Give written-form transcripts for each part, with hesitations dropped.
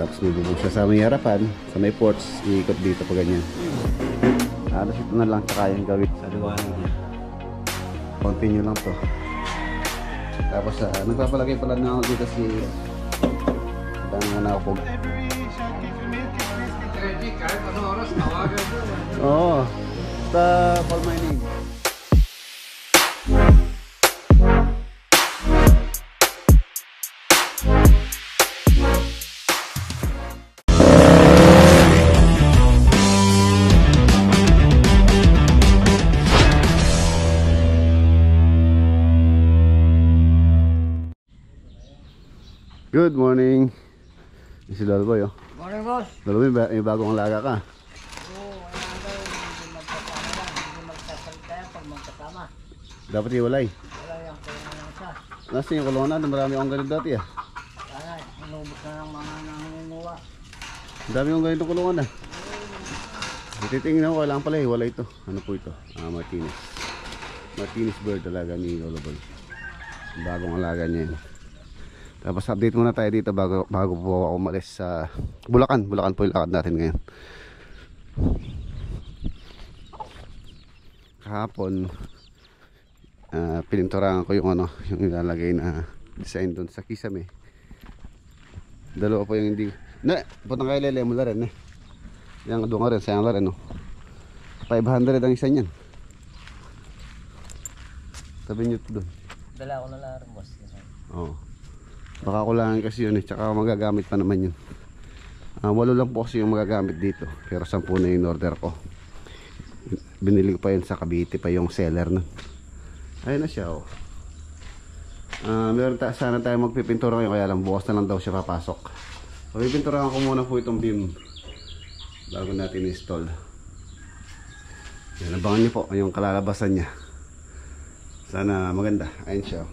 Tapos may bubong siya sa may harapan, sa may porch, iikot dito pa ganyan. Halos ito na lang sa kayang gawin sa liwanag niya. Continue lang to. Tapos nagpapalagay pala na ako dito si dami na ako. Oo, sa coal mining. Good morning. Si Loloboy, oh. Morning, boss. Loloboy, may bagong alaga ka. Oo, hindi magkasama lang. Hindi magsasalita yan pag magkasama. Dapat iwalay. Wala yan, kaya lang siya. Nasa yung kulungan na, marami akong ganito dati ah. Sana, inubos na ng mga nanginginuwa. Ang dami akong ganito kulungan na. Titingnan ko, kailangan pala iwalay ito. Ano po ito? Martinez. Martinez bird talaga ni Loloboy. Bagong alaga niya yun. Tapos update muna tayo dito bago po ako umalis sa Bulacan. Bulacan po yung lakad natin ngayon. Kahapon pininturahan ko yung yung ilalagay na design doon sa kisame. Dalawa po yung hindi putang kay lele mo la rin eh. Yang doon nga rin, sayang la rin 500 ang isa niyan. Sabi nyo doon. Dala ko na lang, boss. Oo. Baka kulangan kasi yun tsaka magagamit pa naman yun. 8 lang po kasi yung magagamit dito, pero 10 na yung order ko. Binili ko pa yun sa Cavite pa yung seller nun. Ayun na siya meron sana tayo magpipintura ngayon, kaya lang bukas na lang daw siya papasok. Pipinturahan ko muna po itong beam bago natin install. Yan, abangan nyo po yung kalalabasan niya. Sana maganda. Ayun siya.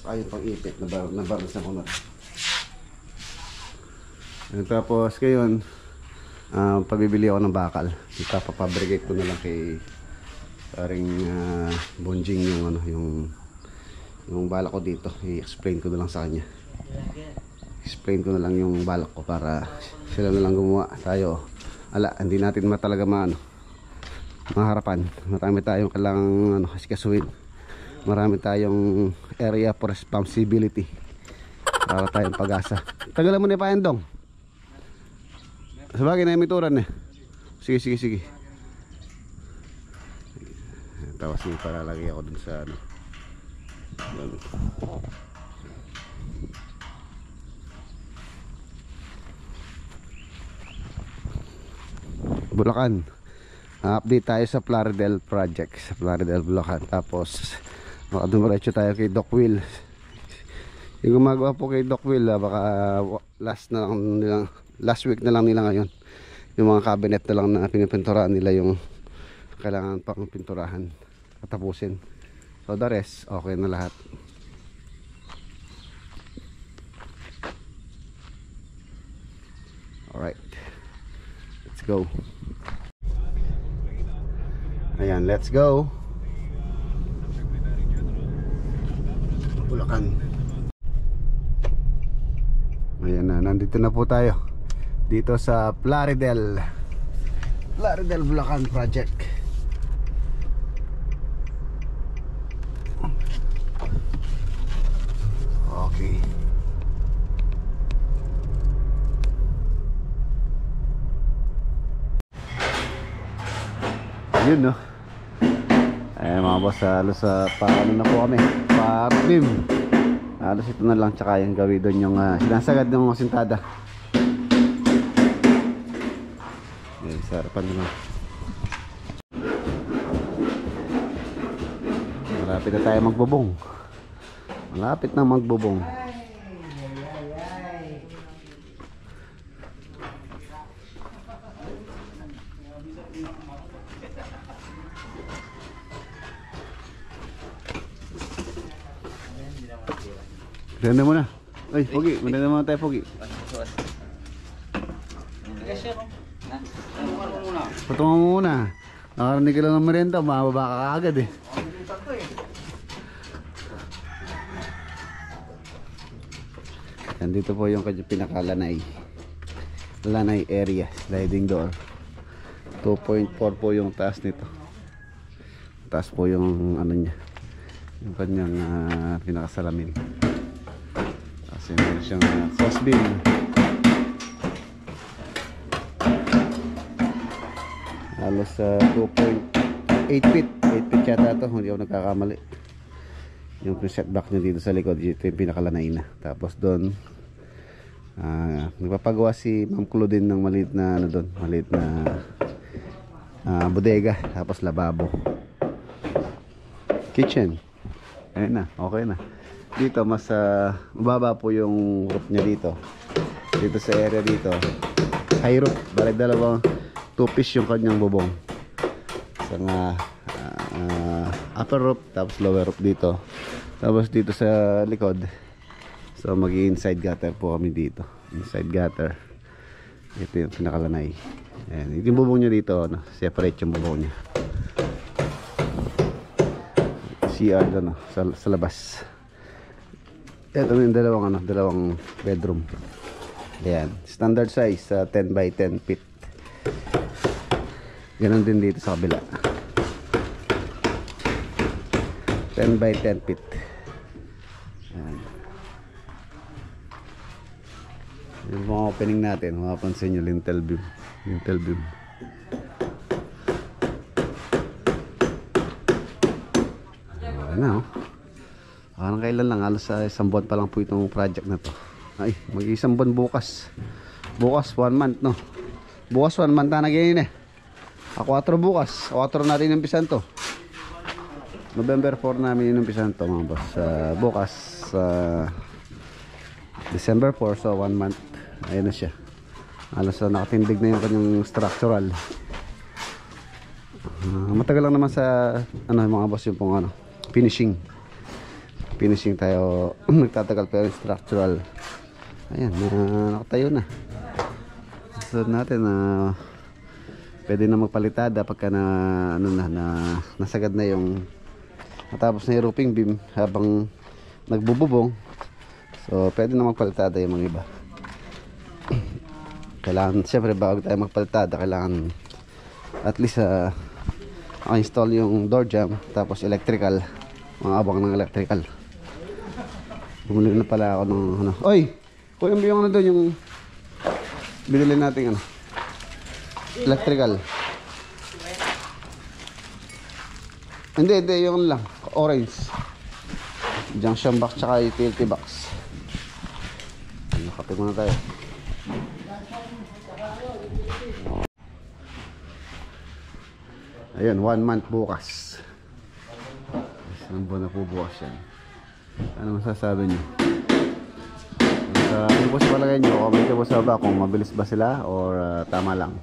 Ayun pang ipit na barnas na ko na. Tapos ngayon pabibili ako ng bakal. Ipapafabricate ko na lang kay paring Bonjing yung balak ko dito. I-explain ko na lang sa kanya. Explain ko na lang yung balak ko para sila na lang gumawa. Tayo hindi natin talaga maharapan. Marami tayong kailangang kasuhin. Marami tayong area for responsibility para tayong pag-asa. Tagalan mo na pa yan dong. Sabagay na yung mituran eh. Sige. Tapos yung palalagay ako dun sa Bulacan. Update tayo sa Plaridel project. Sa Plaridel Bulacan. Tapos dumiretso tayo kay Doc Will. Yung gumagawa po kay Doc Will baka last week na lang nila ngayon. Yung mga cabinet na lang na pinipinturahan nila yung kailangan pang pinturahan katapusin. So the rest okay na lahat. Alright, let's go. Ayan, let's go Bulacan. Ayan na, nandito na po tayo dito sa Plaridel Bulacan project. Okay. Yun no. Ayan mga boss, halos paano na po kami pa-beam. Halos ito na lang tsaka yung gawin doon yung sinasagad ng mga sintada. Ayan, sarapan naman. Malapit na tayo magbubong. Malapit na magbubong. Ganda mo na. Ay, Pogi, maganda naman tayo, Pogi. Patungan mo muna. Nakarinig ka lang ng merenda, mababa ka kaagad eh. Yan, dito po yung kanyang pinakalanay. Lanay area, sliding door. 2.4 po yung taas nito. Taas po yung ano niya, yung kanyang pinakasalamin. Kasi meron siyang crossbeam. Halos 2.8 feet. 8 feet yata ito, hindi ako nagkakamali. Yung setback niya dito sa likod, ito yung pinakalanay na. Tapos doon nagpapagawa si Ma'am Claudine ng maliit na ano doon, maliit na bodega, tapos lababo, kitchen. Ayun na, okay na. Dito mas mababa po yung roof niya dito. Dito sa area dito, high roof, bali dalawang 2-piece yung kanyang bubong. Sa upper roof, tapos lower roof dito. Tapos dito sa likod, so mag-inside gutter po kami dito. Inside gutter. Ito yung pinakalanay. Ayan, yung bubong niya dito, no? Separate yung bubong niya. CR doon, no? sa labas. Ito yung dalawang bedroom. Ayan, standard size, 10 by 10 feet. Ganon din dito sa kabila. 10 by 10 feet. Ayan. Yung mga opening natin, mapapansin nyo lintel beam. Lintel beam. Ayan na, oh. Parang kailan lang, halos sa isang buwan pa lang po itong project na to. Ay, mag-isang buwan bukas. Bukas 1 month, no? Bukas 1 month na ganyan eh. 4 bukas. 4 natin inumpisan to. November 4 namin inumpisan to, mga boss. Bukas December 4, so 1 month. Ayan na siya. Halos nakatindig na yung kanyang structural. Matagal lang naman sa ano, mga boss, yung pong ano, finishing tayo nagtatagal, pero yung structural, ayan, nakatayo na. So natin pwede na magpalitada pagka nasagad na yung natapos na yung roofing beam habang nagbububong. So pwede na magpalitada yung mga iba. Kailangan, siyempre bago tayo magpalitada, kailangan at least install yung door jamb, tapos electrical, mga abang ng electrical. Bumili na pala ako ng ano. Oy! Kuya mo yung ano doon, yung binili natin ano, electrical. Hindi, yung lang orange junction box tsaka utility box. Kape muna tayo. Ayun, 1 month bukas. Isang buwan na po bukas yan. Ano masasabi nyo? Ano po sa palagay nyo? Comment po sa baba kung mabilis ba sila or tama lang.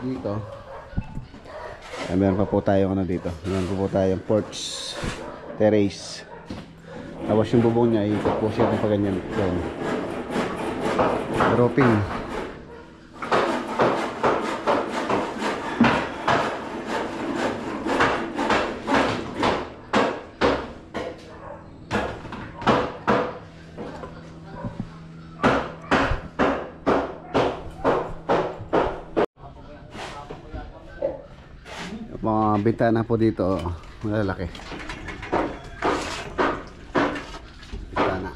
Dito meron pa po tayong ano dito. Meron pa po tayong porch terrace. Tapos yung bubong niya ikot po siya ng paganyan. Roofing. Mga bintana po dito, malalaki. Bintana.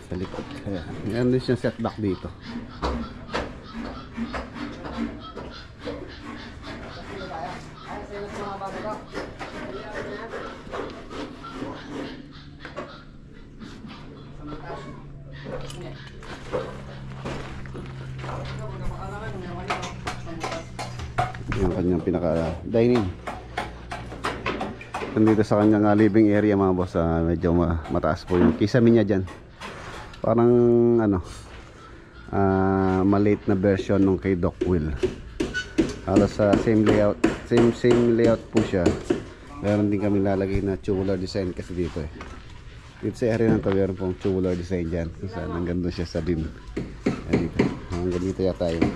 Sa likod. Ayan. Meron din siyang setback dito. Yung kanyang pinaka dining. Nandito sa kanyang living area, mga boss, medyo mataas po yung kisame niya dyan. Parang ano, maliit na version nung kay Doc Will. Halos sa same layout, same layout po siya. Meron din kami lalagay na tubular design kasi dito eh. Dito sa area na to, meron pong tubular design dyan. Kung saan hanggang doon siya sa beam. Ayan dito. Hanggang dito yata yung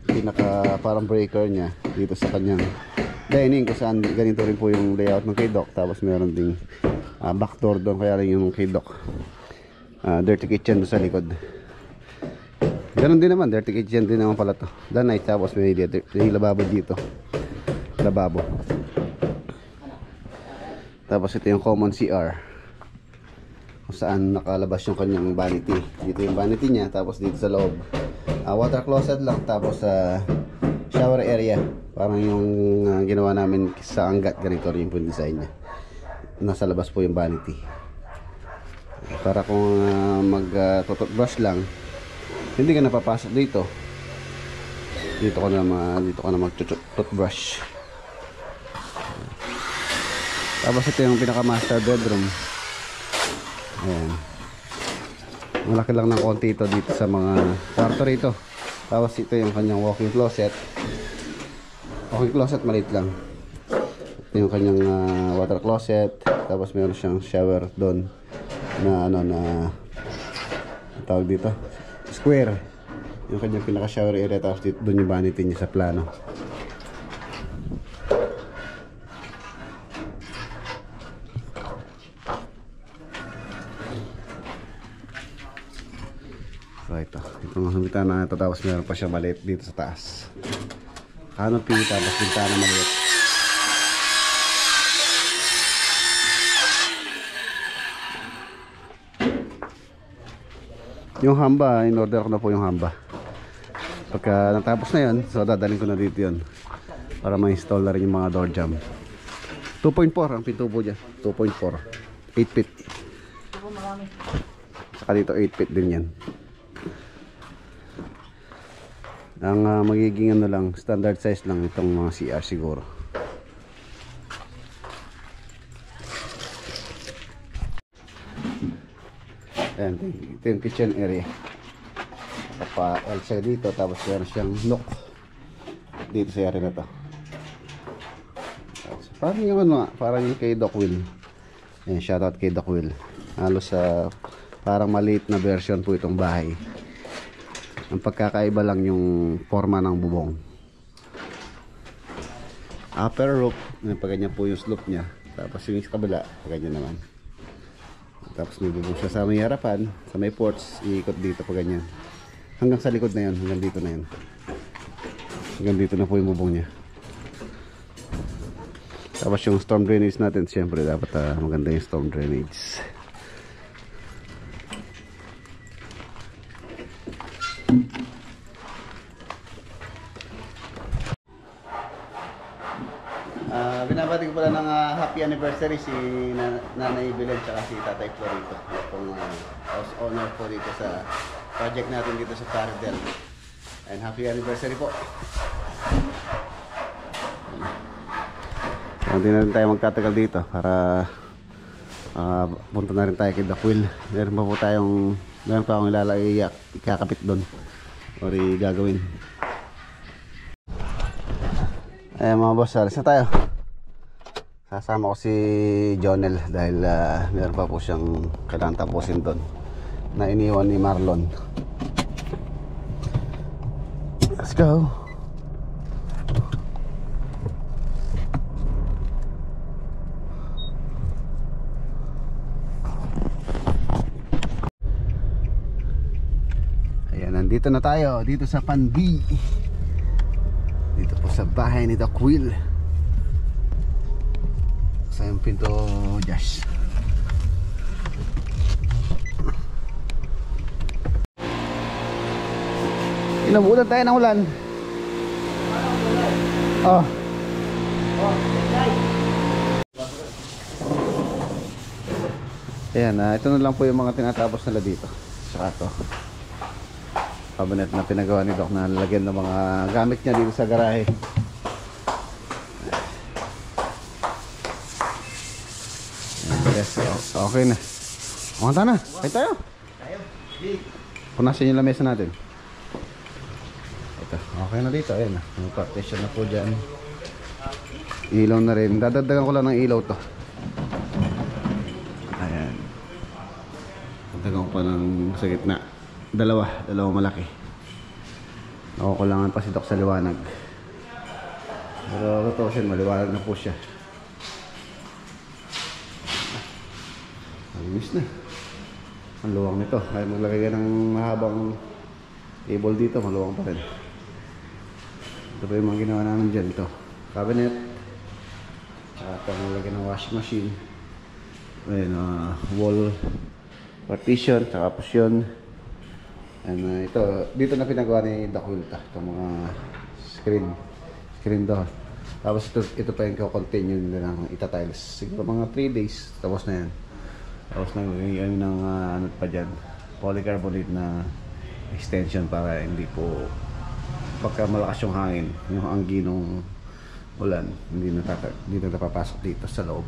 pinaka parang breaker niya dito sa kanyang dining, kung saan ganito rin po yung layout ng K-Dock. Tapos meron ding back door doon, kaya rin yung K-Dock. Dirty kitchen doon sa likod. Ganon din naman, dirty kitchen din naman pala to. Danay, tapos may lababo dito. Lababo. Tapos ito yung common CR, kung saan nakalabas yung kanyang vanity. Dito yung vanity niya, tapos dito sa loob water closet lang, tapos shower area. Parang yung ginawa namin sa Angat, ganito rin yung design niya. Nasa labas po yung vanity. Para kung mag-toothbrush lang, hindi ka napapasok dito. Dito ka na mag-toothbrush. Tapos ito yung pinaka master bedroom. Ayan. Malaki lang ng konti ito dito sa mga kwarto rito. Tapos ito yung kanyang walk-in closet. Walk-in closet maliit lang. Ito yung kanyang water closet. Tapos meron siyang shower doon na tawag dito, square. Yung kanyang pinaka shower area. Tapos dito, doon yung vanity niya sa plano. So itong bintana na ito, tapos meron pa siya maliit dito sa taas. Canopy, tapos bintana maliit. Yung hamba, in order ko na po yung hamba. Pagka natapos na yun, so dadalhin ko na dito yun para ma-install na rin yung mga door jamb. 2.4 ang pinto po dyan. 2.4 8 feet. Saka dito 8 feet din yan. Ang magiging lang, standard size lang itong mga CR siguro. Ayan, ito yung kitchen area. Pa-LC dito, tapos meron siyang nook dito sa area na to. Parang yung parang yung kay Doc Will. Ayan, shoutout kay Doc Will. Halos parang maliit na version po itong bahay. Ang pagkakaiba lang yung forma ng bubong. Upper roof, pagganyan po yung slope niya. Tapos yung kabila, pagganyan naman. Tapos may bubong siya sa may harapan, sa may porch, iikot dito pagganyan. Hanggang sa likod na yun, hanggang dito na yun. Hanggang dito na po yung bubong niya. Tapos yung storm drainage natin, siyempre dapat maganda yung storm drainage. Binabati ko pala ng happy anniversary si Nanay Belen at si Tatay Florito, itong house owner po dito sa project natin dito sa Paridel. And happy anniversary po. Hindi na rin tayo magtatagal dito para punta na rin tayo kay Doc Will. Meron pa akong ilalagay, ikakapit doon or gagawin. Ayan mga boss, alis na tayo. Sasama ko si Jonel dahil meron pa po siyang kailangan tapusin doon na iniwan ni Marlon. Let's go. Ayan, nandito na tayo dito sa Panbi. Dito po sa bahay ni Doc Will. Sa yung pinto, Josh. Inabutan tayo ng ulan. Oh. Ayan, ito na lang po yung mga tinatapos nila dito. Saka ito cabinet na pinagawa ni Doc na lalagyan ng mga gamit niya dito sa garahe. Yes, okay na. Kumanta na, kaya tayo. Punasin yung lamesa natin. Ito dito. Okay na dito. Ayan na. May partition na po dyan. Ilaw na rin. Dadagdagan ko lang ng ilaw to. Ayan. Dadagdagan ko pa ng sa gitna. Dalawa malaki. Nakukulangan pa si Doc sa liwanag. Pero totoo siya, maliwanag na po siya. Malinis na. Ang luwang nito. Kaya maglagay ka ng mahabang table dito, maluwang pa rin. Ito pa yung mga ginawa namin dyan. Ito, cabinet. At maglagay ng washing machine. Ayan, wall partition, saka pusyon. And ito, dito na pinagawa ni Doc Will itong mga screen door. Tapos ito pa yung continue nila ng itatiles. Siguro mga 3 days, tapos na yan. Tapos nagiging ng ano pa dyan, polycarbonate na extension para hindi po pagka malakas yung hangin, yung anggi ng ulan, hindi na napapasok dito sa loob.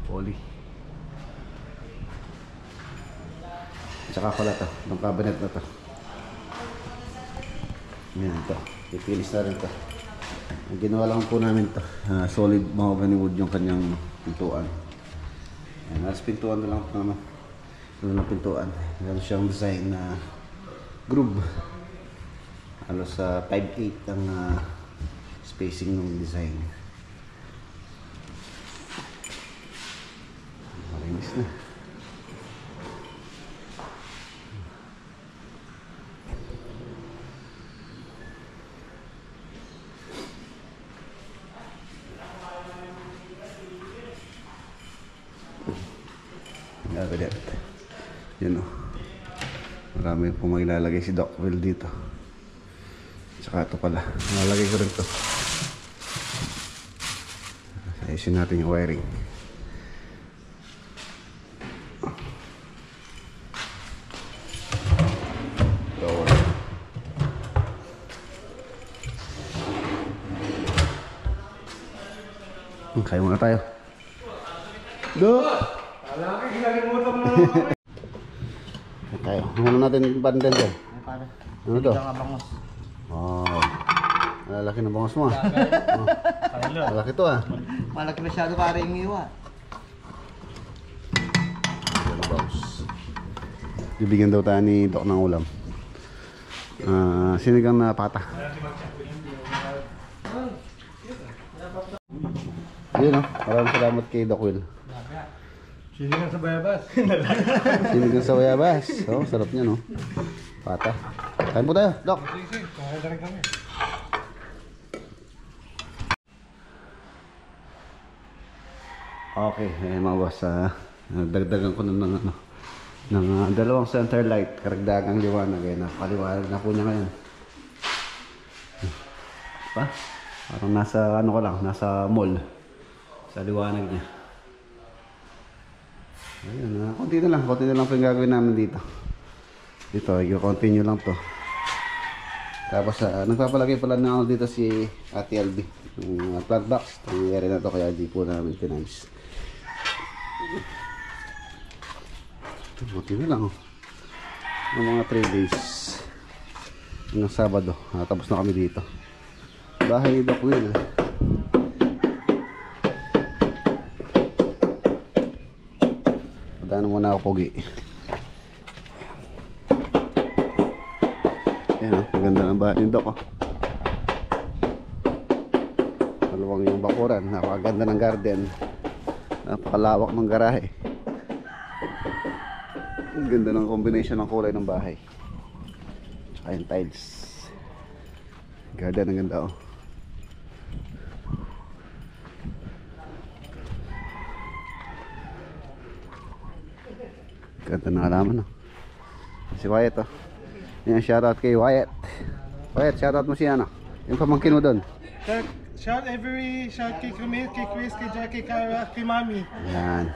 Poly. Tsaka pala to, ng cabinet na to. Yan ito, ipilis na rin to. Ang ginawa lang po namin to, solid mahogany wood yung kanyang pintuan. Ayan, alas pintuan na lang naman. Ano lang pintuan. Meron siyang design na groove. Halos 5'8" ang spacing ng design. Malinis na. Cabinet. Yun o. Marami po mailalagay si Doc Will dito. Tsaka ito pala. Nalagay ko rin ito. Ayusin natin yung wiring. Kaya muna tayo. Doc! Tayo. Ano natin yung pandan dyan? Ano to? Oh. Malaki na bangos mo ah. Malaki to ah. Malaki masyado para yung iwa. Bibigyan daw tayo ni Doc ng ulam. Sinigang na pata. Yun o. Maraming salamat kay Doc Will. Sinigang sa bayabas. Sinigang sa bayabas. Oh, sarap niya no. Pata. Kain po tayo, Doc. Sige, kaya rin kami. Okay, mga boss. Dagdagan ko na ng dalawang center light. Karagdagang liwanag. Napakaliwanag na po niya ngayon. Pa? Parang nasa ano ko lang, nasa mall. Sa liwanag niya. Ayun, konti na lang po yung gagawin namin dito. Dito, i-continue lang to. Tapos, nagpapalagay pala na ako dito si Ate LB. Yung plant box. Nangyayari na to kaya di po na maintenance. Konti na lang. Ng mga 3 days. Hanggang Sabado. Tapos na kami dito. Bahay ni Doc Will. Padaan muna ako pogi. Ayan o, maganda ng bahay ni Doc. Maluwang yung bakuran. Napakaganda ng garden. Napakalawak ng garahe. Ang ganda ng combination ng kulay ng bahay. Tsaka yung tiles. Garden ang ganda o. Ganda ng halaman o. Si Wyatt o. Yan, shoutout kay Wyatt. Wyatt, shoutout mo siya ano. Yung pamangkin mo doon. Shout kay Camille, kay Chris, kay Jackie, kay Mami. Yan.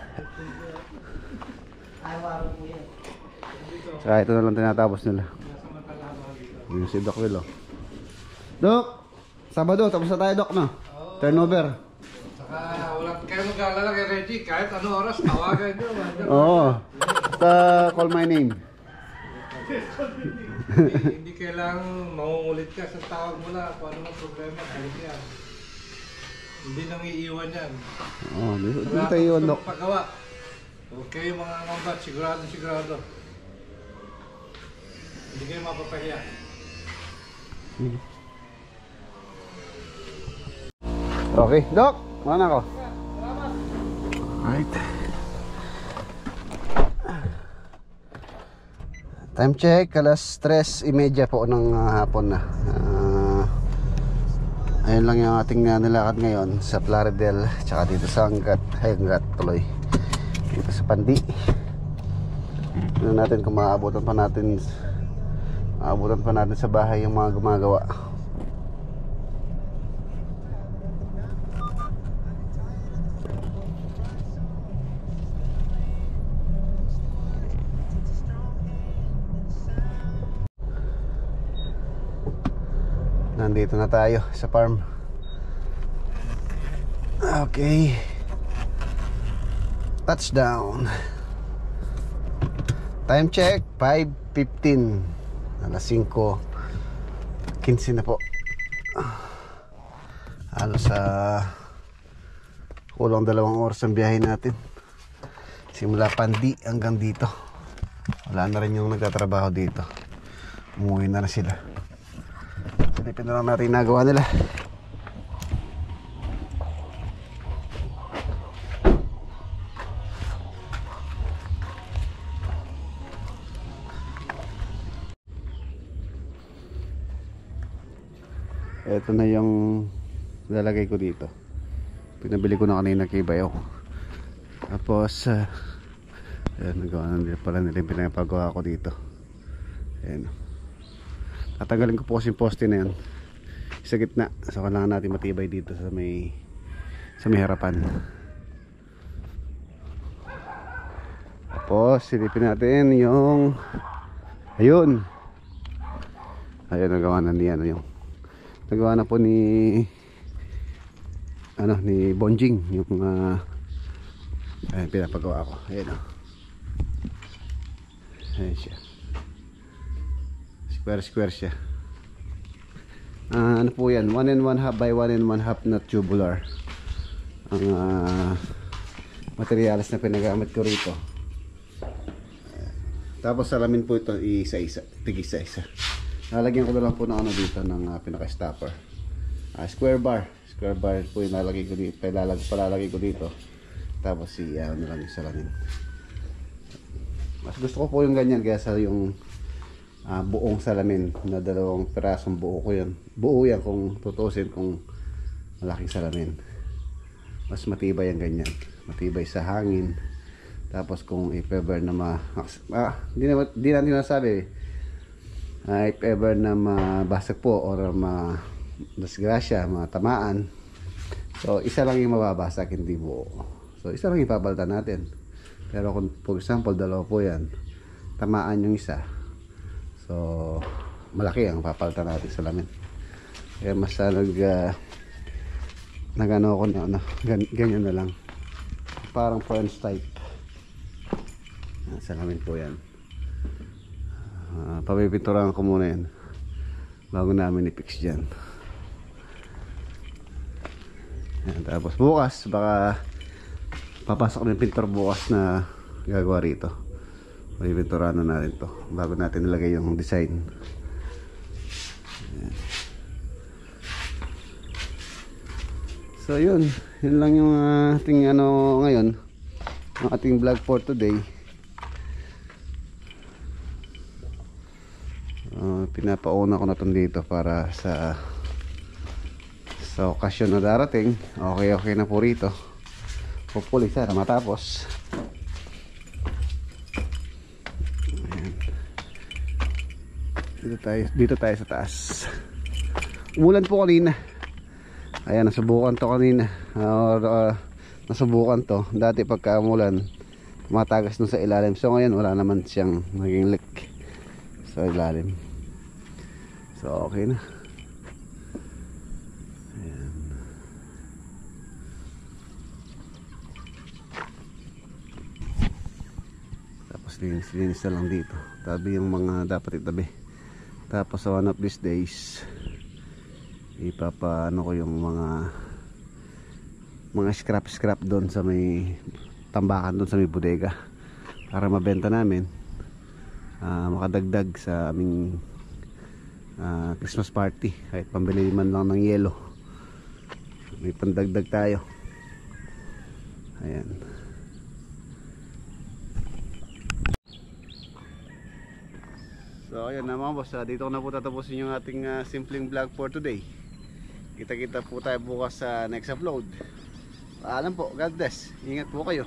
Saka ito na lang tinatapos nila. Yung si Doc Will o. Doc! Sabado, tapos na tayo Doc no? Turnover. Saka wala kayo mag-alala kay Reggie, kahit ano oras, tawagan nyo. Oo. Basta call my name. Hindi kailangang mangungulit ka sa tawag mo na kung ano ang problema, balik yan. Hindi nang iiwan yan. Oh, dito tayo yun, Dok. Paggawa. Huwag kayo mga ngambat, sigurado. Hindi kayo mapapahiya. Okay, Dok, mana ako? Alright. Time check, alas 3:30 po ng hapon na. Ayun lang yung ating nilakad ngayon sa Plaridel, tsaka dito sa Hanggat tuloy. Dito sa Pandi. Tignan natin kung maabutan pa natin sa bahay yung mga gumagawa. Nandito na tayo sa farm. Okay. Touchdown. Time check 5:15. Alas 5:15 na po. Halos sa kulang 2 oras ang biyahe natin. Simula Pandi hanggang dito. Wala na rin yung nagtatrabaho dito. Umuwi na sila. Silipin na lang natin nagawa nila. Ito na yung lalagay ko dito. Pinabili ko na kanina kay Bayo. Tapos ayan, nagawa na nila pala nila yung pinapagawa ko dito. Ayan. Tatanggalin ko po kasi yung poste na yan sa gitna. So kailangan natin matibay dito sa may harapan. Tapos silipin natin yung ayun nagawa na niya yung nagawa na po ni Bonjing yung pinapagawa ko. Ayun ayun siya, square siya. Ano po yan, 1 1/2 by 1 1/2 na tubular ang materials na pinagamit ko rito. Tapos salamin po ito isa-isa, tig-isa-isa. Lalagyan ko na lang po ng dito ng pinaka-stopper. Square bar po yung lalagay ko dito, palalagay ko dito. Tapos na lang yung salamin. Mas gusto ko po yung ganyan kaysa yung buong salamin na 2 pirasong buo ko yan. Buo yan kung tutusin, kung malaking salamin. Mas matibay ang ganyan. Matibay sa hangin. Tapos kung if ever na di natin nasabi if ever na mabasag po or madisgrasya, matamaan, so isa lang yung mababasag, hindi buo. So isa lang ipapalitan natin. Pero kung for example 2 po yan, tamaan yung isa, so malaki ang papalitan natin sa salamin. Kaya mas nagano ako na ganyan na lang, parang French type salamin po yan. Papipinturahan ko muna yan bago namin i-fix dyan. Tapos bukas baka papasok ng pintor bukas na gagawa rito. Papipinturahan na natin to bago natin nilagay yung design. So yun lang yung ating ngayon, ang ating vlog for today. Pinapauna ko na ito dito para sa okasyon na darating. Okay na po rito. Hopefully sana matapos. Dito tayo sa taas. Umulan po kanina. Ayan, nasubukan to kanina. Nasubukan to. Dati pagka umulan, tumatagas dun sa ilalim. So ngayon wala naman siyang naging leak sa ilalim. So okay na. Ayan. Tapos linis na lang dito. Tabi yung mga dapat itabi. Tapos sa one of these days ipapaano ko yung mga scrap doon sa may tambakan doon sa may bodega para mabenta namin, makadagdag sa aming Christmas party, kahit pambili man lang ng yelo, may pandagdag tayo. Ayan. So ayan na mga boss, dito ko na po tatapusin yung ating simpleng vlog for today. Kita-kita po tayo bukas sa next upload. Paalam po, God bless, ingat po kayo.